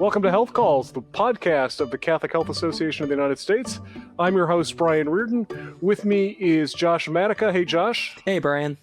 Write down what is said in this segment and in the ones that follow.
Welcome to Health Calls, the podcast of the Catholic Health Association of the United States. I'm your host, Brian Reardon. With me is Josh Matica. Hey, Josh. Hey, Brian.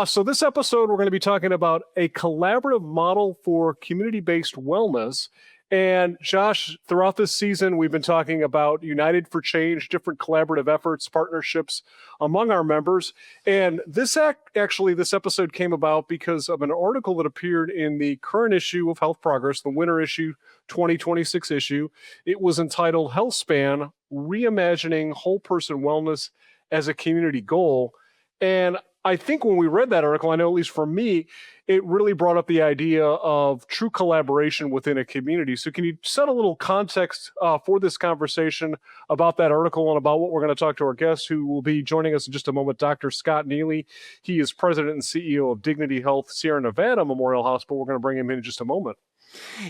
So this episode, we're going to be talking about a collaborative model for community-based wellness. And Josh, throughout this season, we've been talking about United for Change, different collaborative efforts, partnerships among our members. And this episode came about because of an article that appeared in the current issue of Health Progress, the winter issue, 2026 issue. It was entitled Healthspan, Reimagining Whole Person Wellness as a Community Goal. And I think when we read that article, I know at least for me, it really brought up the idea of true collaboration within a community. So can you set a little context for this conversation about that article and about what we're going to talk to our guest, who will be joining us in just a moment, Dr. Scott Neeley. He is president and CEO of Dignity Health Sierra Nevada Memorial Hospital. We're going to bring him in just a moment.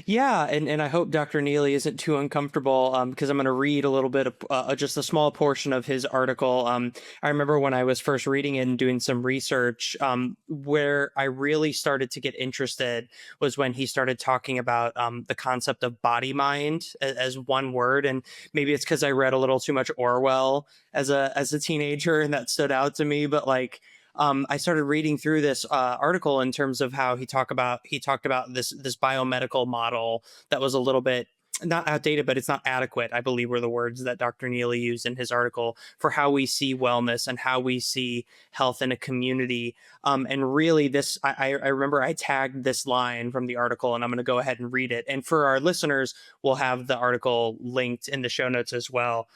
Yeah, and I hope Dr. Neeley isn't too uncomfortable because I'm going to read a little bit of just a small portion of his article. I remember when I was first reading it and doing some research, where I really started to get interested was when he started talking about the concept of body-mind as one word. And maybe it's because I read a little too much Orwell as a teenager, and that stood out to me. But I started reading through this article in terms of how he talked about this biomedical model that was a little bit not outdated, but it's not adequate, I believe, were the words that Dr. Neeley used in his article for how we see wellness and how we see health in a community. And really, I remember I tagged this line from the article, and I'm going to go ahead and read it. And for our listeners, we'll have the article linked in the show notes as well.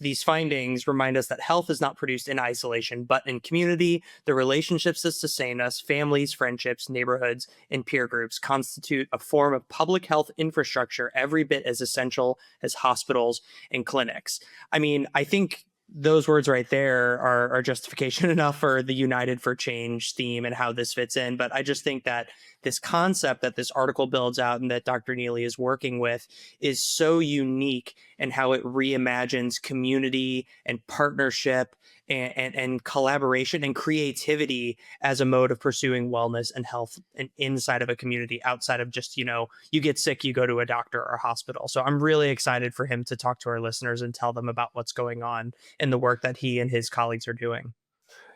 These findings remind us that health is not produced in isolation, but in community. The relationships that sustain us, families, friendships, neighborhoods, and peer groups constitute a form of public health infrastructure every bit as essential as hospitals and clinics. I mean, I think those words right there are justification enough for the United for Change theme and how this fits in. But I just think that this concept that this article builds out and that Dr. Neeley is working with is so unique in how it reimagines community and partnership and collaboration and creativity as a mode of pursuing wellness and health and inside of a community, outside of just, you get sick, you go to a doctor or a hospital. So I'm really excited for him to talk to our listeners and tell them about what's going on in the work that he and his colleagues are doing.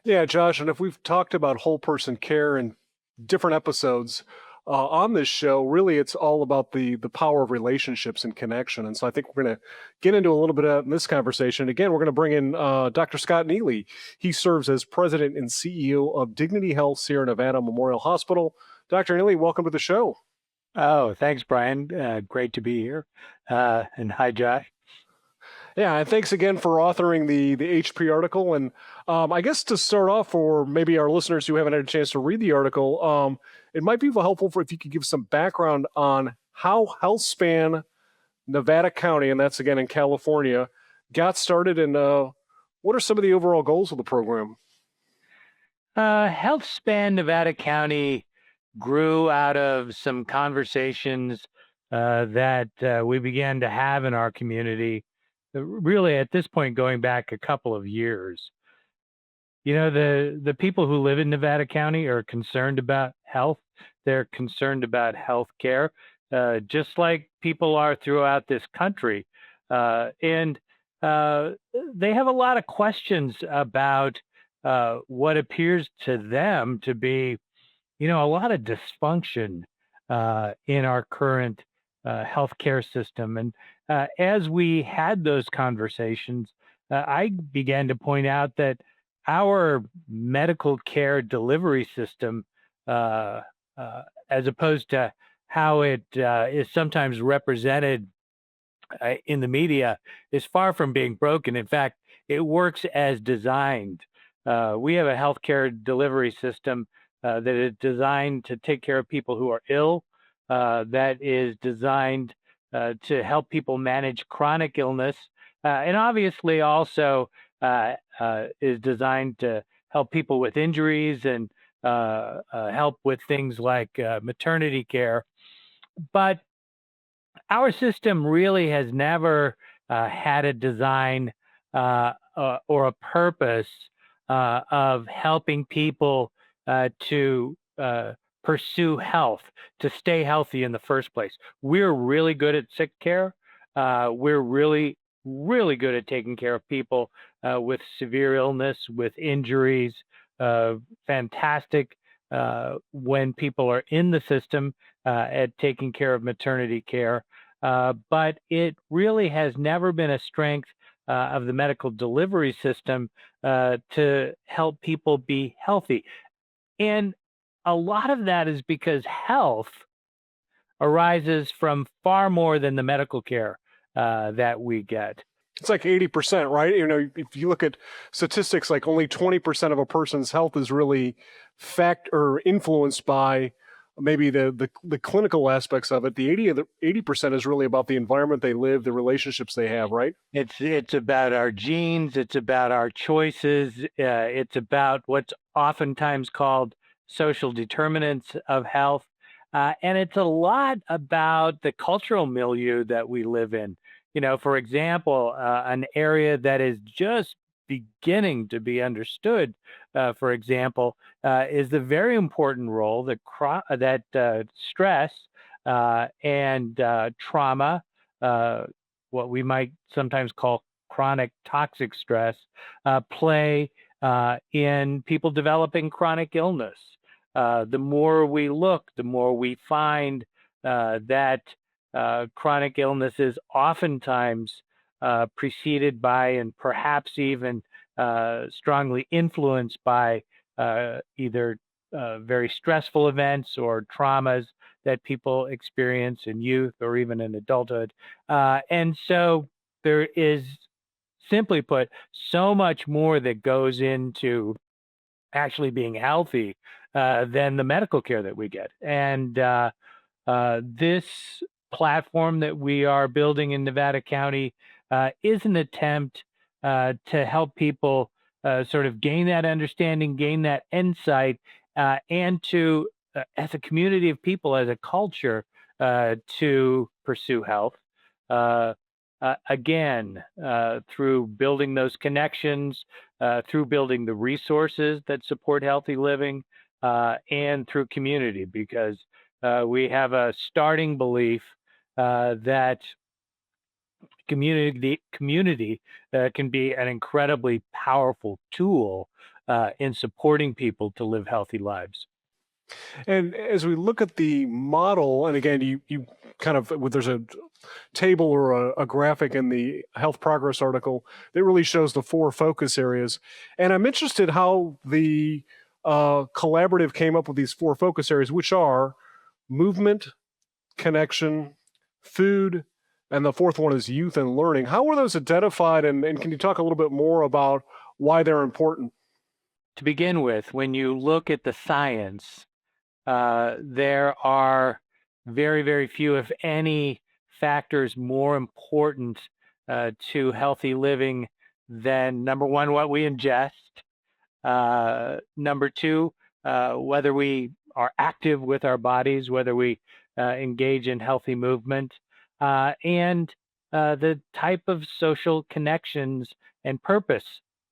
Yeah, Josh, and if we've talked about whole person care in different episodes on this show, really it's all about the power of relationships and connection. And so I think we're going to get into a little bit of this conversation. Again, we're going to bring in Dr. Scott Neeley. He serves as president and CEO of Dignity Health Sierra Nevada Memorial Hospital. Dr. Neeley, welcome to the show. Oh, thanks, Brian. Great to be here. And hi, Josh. Yeah, and thanks again for authoring the HP article. And I guess to start off, for maybe our listeners who haven't had a chance to read the article, it might be helpful if you could give some background on how Healthspan Nevada County, and that's again in California, got started, and what are some of the overall goals of the program? Healthspan Nevada County grew out of some conversations that we began to have in our community, really at this point going back a couple of years. The people who live in Nevada County are concerned about health. They're concerned about health care, just like people are throughout this country. And they have a lot of questions about what appears to them to be, a lot of dysfunction in our current healthcare system. And as we had those conversations, I began to point out that our medical care delivery system, as opposed to how it is sometimes represented in the media, is far from being broken. In fact, it works as designed. We have a healthcare delivery system that is designed to take care of people who are ill, that is designed to help people manage chronic illness, and obviously also is designed to help people with injuries and help with things like maternity care. But our system really has never had a design or a purpose of helping people to pursue health, to stay healthy in the first place. We're really good at sick care. We're really, really good at taking care of people with severe illness, with injuries. Fantastic when people are in the system at taking care of maternity care. But it really has never been a strength of the medical delivery system to help people be healthy. And a lot of that is because health arises from far more than the medical care that we get. It's like 80%, right? You know, if you look at statistics, like only 20% of a person's health is really fact or influenced by maybe the clinical aspects of it. The 80% is really about the environment they live, the relationships they have, right? It's about our genes. It's about our choices. It's about what's oftentimes called social determinants of health. And it's a lot about the cultural milieu that we live in. You know, for example, an area that is just beginning to be understood, for example, is the very important role that stress and trauma, what we might sometimes call chronic toxic stress, play in people developing chronic illness. The more we look, the more we find that chronic illness is oftentimes preceded by and perhaps even strongly influenced by either very stressful events or traumas that people experience in youth or even in adulthood. And so there is, simply put, so much more that goes into actually being healthy than the medical care that we get. And this platform that we are building in Nevada County is an attempt to help people sort of gain that understanding, gain that insight, and to, as a community of people, as a culture, to pursue health. Again, through building those connections, through building the resources that support healthy living, and through community, because we have a starting belief that community can be an incredibly powerful tool in supporting people to live healthy lives. And as we look at the model, and again, you kind of, there's a table or a graphic in the health progress article that really shows the 4 focus areas. And I'm interested how the collaborative came up with these 4 focus areas, which are movement, connection, food, and the 4th one is youth and learning. How were those identified? And can you talk a little bit more about why they're important? To begin with, when you look at the science, there are very, very few, if any, factors more important to healthy living than, number one, what we ingest, number two, whether we are active with our bodies, whether we engage in healthy movement, and the type of social connections and purpose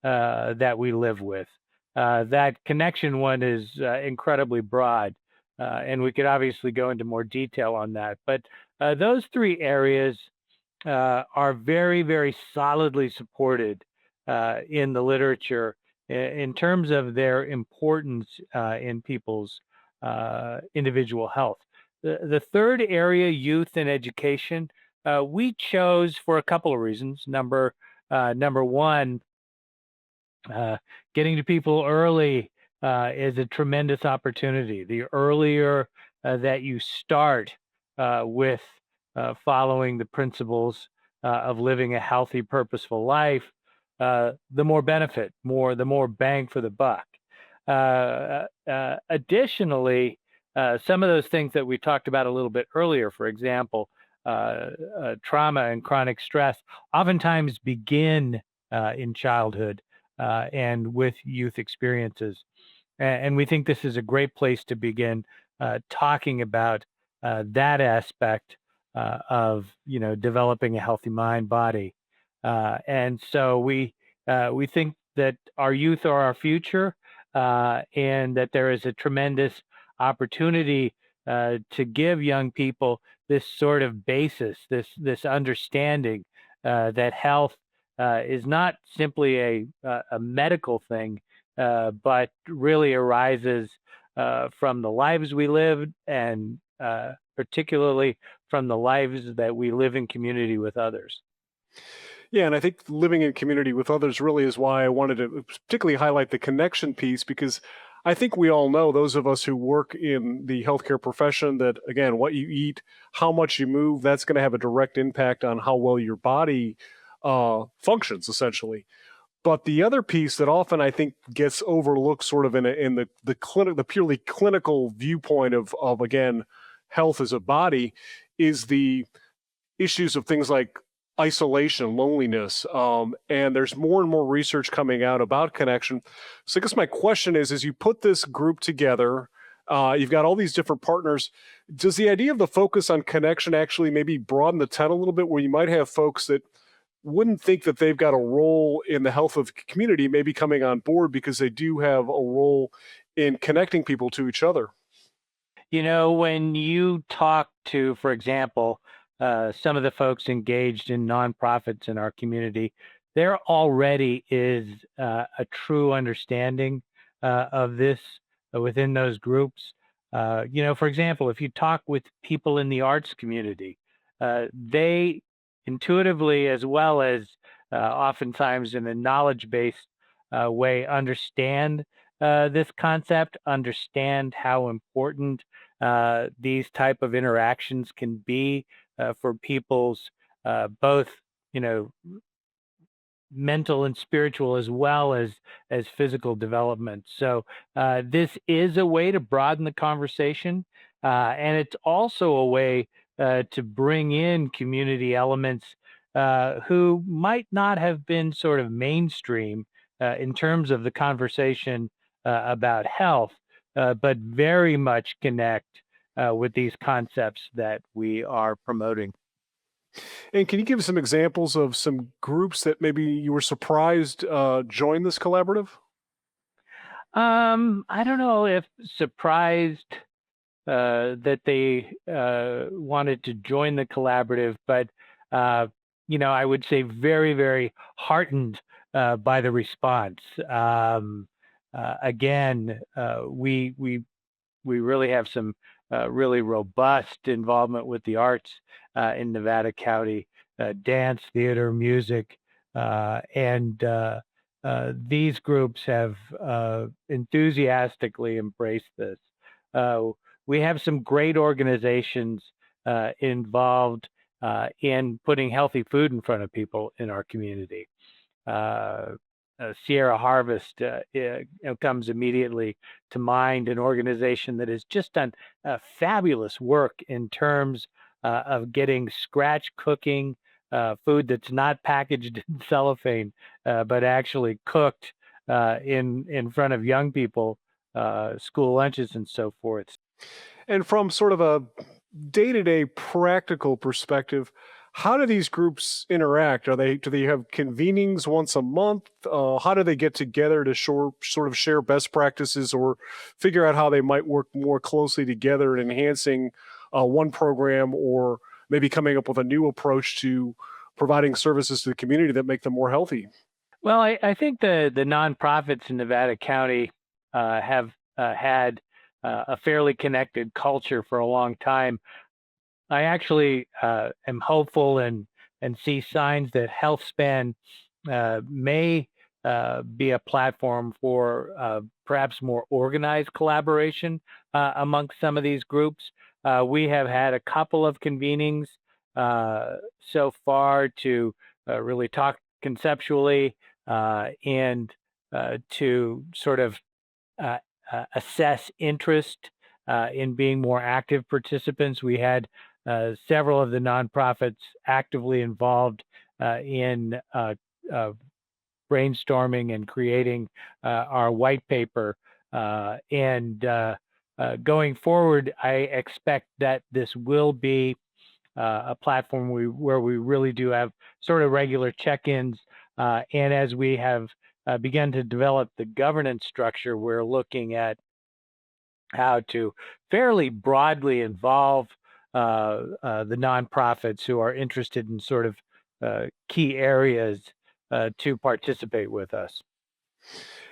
that we live with. That connection one is incredibly broad, and we could obviously go into more detail on that. But those 3 areas are very, very solidly supported in the literature in terms of their importance in people's individual health. The 3rd area, youth and education, we chose for a couple of reasons. Number one, getting to people early is a tremendous opportunity. The earlier that you start with following the principles of living a healthy, purposeful life, the more benefit, the more bang for the buck. Additionally, some of those things that we talked about a little bit earlier, for example, trauma and chronic stress, oftentimes begin in childhood and with youth experiences. And we think this is a great place to begin talking about that aspect of, developing a healthy mind, body. And so we think that our youth are our future, and that there is a tremendous opportunity to give young people this sort of basis, this understanding that health is not simply a medical thing, but really arises from the lives we live, and particularly from the lives that we live in community with others. Yeah, and I think living in community with others really is why I wanted to particularly highlight the connection piece, because I think we all know, those of us who work in the healthcare profession, that again, what you eat, how much you move, that's going to have a direct impact on how well your body functions, essentially. But the other piece that often I think gets overlooked, sort of in the purely clinical viewpoint of again health as a body, is the issues of things like isolation, loneliness, and there's more and more research coming out about connection. So I guess my question is, as you put this group together, you've got all these different partners. Does the idea of the focus on connection actually maybe broaden the tent a little bit, where you might have folks that wouldn't think that they've got a role in the health of the community, maybe coming on board because they do have a role in connecting people to each other? When you talk to, for example, some of the folks engaged in nonprofits in our community, there already is a true understanding of this within those groups. For example, if you talk with people in the arts community, they intuitively, as well as oftentimes in a knowledge-based way, understand this concept, understand how important these type of interactions can be for people's both, you know, mental and spiritual, as well as physical development. So this is a way to broaden the conversation, and it's also a way to bring in community elements who might not have been sort of mainstream in terms of the conversation about health, but very much connect with these concepts that we are promoting. And can you give some examples of some groups that maybe you were surprised joined this collaborative? I don't know if surprised that they wanted to join the collaborative, but I would say very, very heartened by the response. Again, we really have some really robust involvement with the arts in Nevada County, dance, theater, music, and these groups have enthusiastically embraced this. Uh, we have some great organizations involved in putting healthy food in front of people in our community. Uh, Sierra Harvest comes immediately to mind, an organization that has just done fabulous work in terms of getting scratch cooking food that's not packaged in cellophane, but actually cooked in front of young people, school lunches and so forth. And from sort of a day-to-day practical perspective, how do these groups interact? Do they have convenings once a month? How do they get together to sort of share best practices, or figure out how they might work more closely together in enhancing one program, or maybe coming up with a new approach to providing services to the community that make them more healthy? Well, I think the nonprofits in Nevada County have had a fairly connected culture for a long time. I actually am hopeful and see signs that Healthspan may be a platform for perhaps more organized collaboration amongst some of these groups. We have had a couple of convenings so far to really talk conceptually and to sort of assess interest in being more active participants. We had several of the nonprofits actively involved in brainstorming and creating our white paper. And going forward, I expect that this will be a platform where we really do have sort of regular check-ins. And as we have begun to develop the governance structure, we're looking at how to fairly broadly involve the nonprofits who are interested in sort of key areas to participate with us.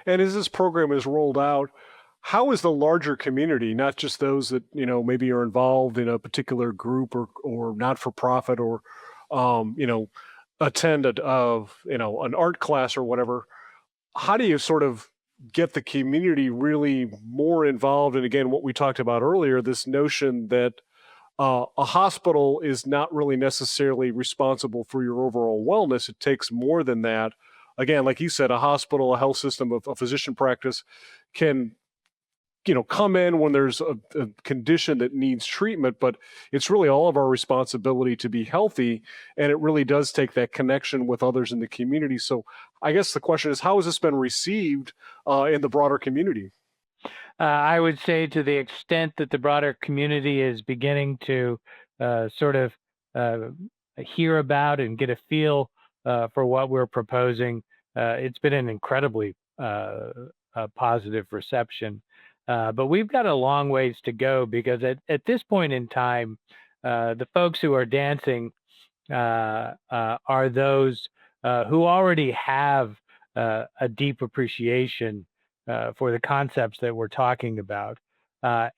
And as this program is rolled out, how is the larger community, not just those that maybe are involved in a particular group or not for profit or you know attend an art class or whatever? How do you sort of get the community really more involved? And again, what we talked about earlier, this notion that a hospital is not really necessarily responsible for your overall wellness. It takes more than that. Again, like you said, a hospital, a health system, a physician practice can come in when there's a condition that needs treatment, but it's really all of our responsibility to be healthy, and it really does take that connection with others in the community. So I guess the question is, how has this been received in the broader community? I would say to the extent that the broader community is beginning to sort of uh, hear about and get a feel for what we're proposing, it's been an incredibly positive reception. But we've got a long ways to go because at this point in time, the folks who are dancing are those who already have a deep appreciation for the concepts that we're talking about.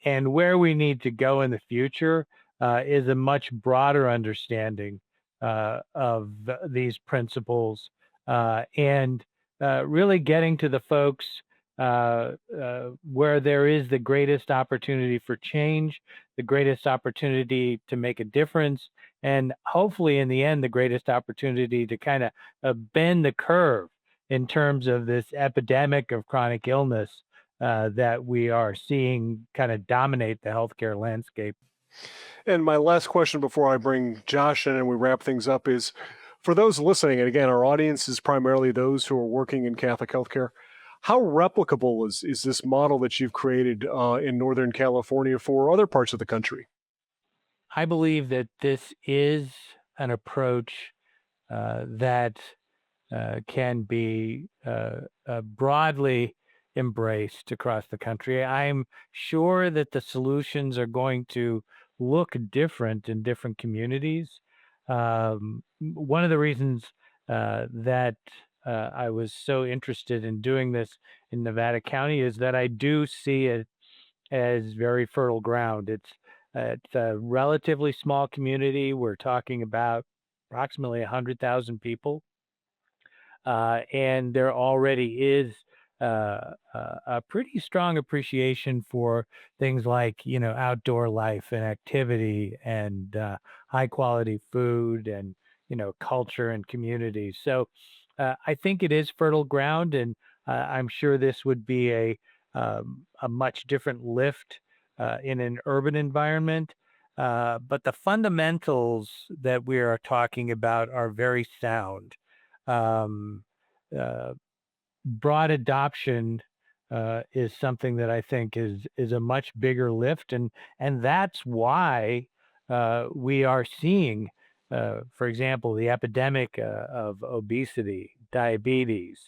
And where we need to go in the future is a much broader understanding of these principles and really getting to the folks where there is the greatest opportunity for change, the greatest opportunity to make a difference, and hopefully in the end the greatest opportunity to kind of bend the curve in terms of this epidemic of chronic illness that we are seeing kind of dominate the healthcare landscape. And my last question before I bring Josh in and we wrap things up is, for those listening, and again, our audience is primarily those who are working in Catholic healthcare. How replicable is this model that you've created in Northern California for other parts of the country? I believe that this is an approach that can be broadly embraced across the country. I'm sure that the solutions are going to look different in different communities. One of the reasons that I was so interested in doing this in Nevada County is that I do see it as very fertile ground. It's a relatively small community. We're talking about approximately 100,000 people, and there already is a pretty strong appreciation for things like outdoor life and activity and high quality food and culture and community. So I think it is fertile ground, and I'm sure this would be a much different lift in an urban environment. But the fundamentals that we are talking about are very sound. Um, uh, Broad adoption is something that I think is a much bigger lift, and that's why we are seeing, for example, the epidemic of obesity, diabetes,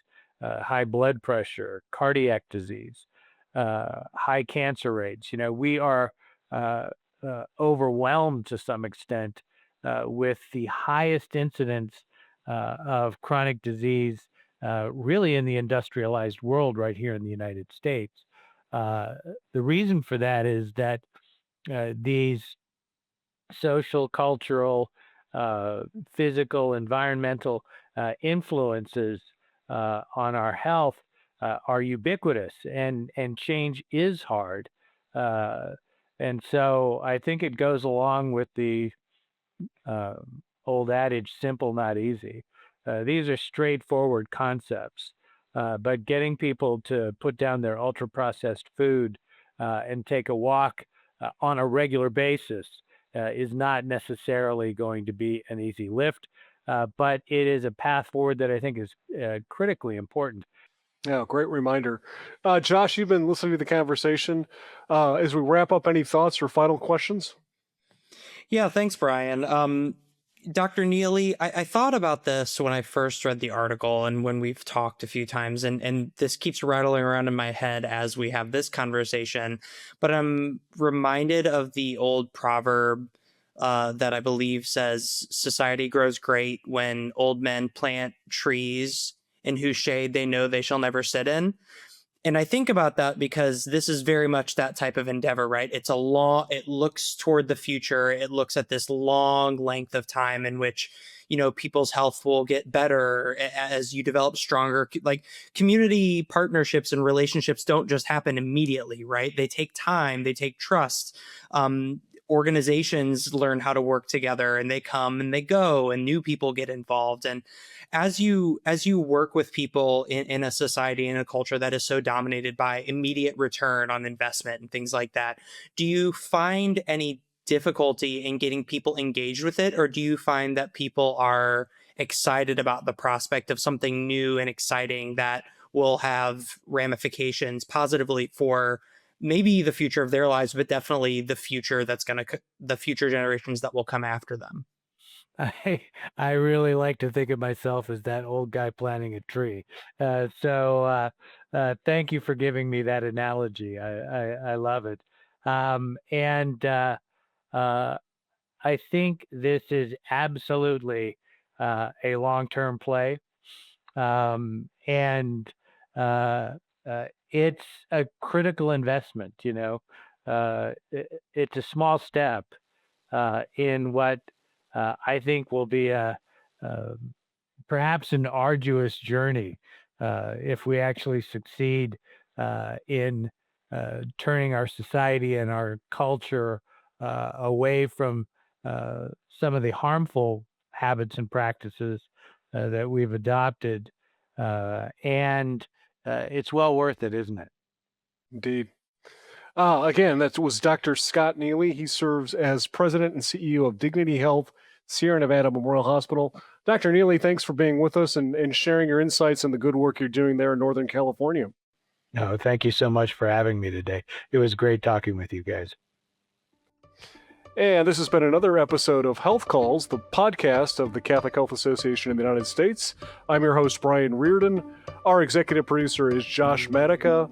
high blood pressure, cardiac disease, high cancer rates. We are uh, overwhelmed to some extent with the highest incidence of chronic disease really in the industrialized world right here in the United States. Uh, the reason for that is that these social, cultural, uh, physical, environmental influences on our health are ubiquitous, and change is hard. Uh, and so I think it goes along with the old adage, simple, not easy. These are straightforward concepts, but getting people to put down their ultra processed food and take a walk on a regular basis is not necessarily going to be an easy lift, but it is a path forward that I think is critically important. Yeah, great reminder. Josh, you've been listening to the conversation. As we wrap up, any thoughts or final questions? Yeah, thanks, Brian. Dr. Neeley, I thought about this when I first read the article and when we've talked a few times, and this keeps rattling around in my head as we have this conversation. But I'm reminded of the old proverb that I believe says, society grows great when old men plant trees in whose shade they know they shall never sit in. And I think about that because this is very much that type of endeavor, right? It looks toward the future. It looks at this long length of time in which, people's health will get better as you develop stronger, like community partnerships and relationships don't just happen immediately, right? They take time, they take trust. Organizations learn how to work together, and they come and they go, and new people get involved. And as you work with people in a society, in a culture that is so dominated by immediate return on investment and things like that, do you find any difficulty in getting people engaged with it, or do you find that people are excited about the prospect of something new and exciting that will have ramifications positively for maybe the future of their lives, but definitely the future the future generations that will come after them? I really like to think of myself as that old guy planting a tree. Thank you for giving me that analogy. I love it. And I think this is absolutely a long-term play. And it's a critical investment, it's a small step in what I think will be uh, perhaps an arduous journey if we actually succeed in turning our society and our culture away from some of the harmful habits and practices that we've adopted. And it's well worth it, isn't it? Indeed. Again, that was Dr. Scott Neeley. He serves as president and CEO of Dignity Health, Sierra Nevada Memorial Hospital. Dr. Neeley, thanks for being with us and sharing your insights and the good work you're doing there in Northern California. No, thank you so much for having me today. It was great talking with you guys. And this has been another episode of Health Calls, the podcast of the Catholic Health Association in the United States. I'm your host, Brian Reardon. Our executive producer is Josh Matica.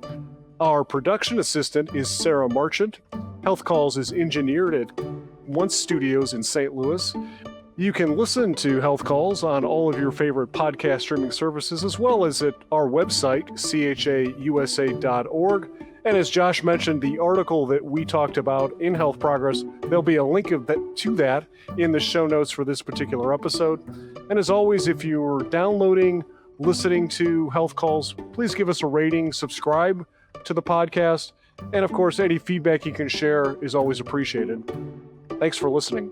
Our production assistant is Sarah Marchant. Health Calls is engineered at Once Studios in St. Louis. You can listen to Health Calls on all of your favorite podcast streaming services, as well as at our website, chausa.org. And as Josh mentioned, the article that we talked about in Health Progress, there'll be a link to that in the show notes for this particular episode. And as always, if you're downloading, listening to Health Calls, please give us a rating, subscribe to the podcast, and of course, any feedback you can share is always appreciated. Thanks for listening.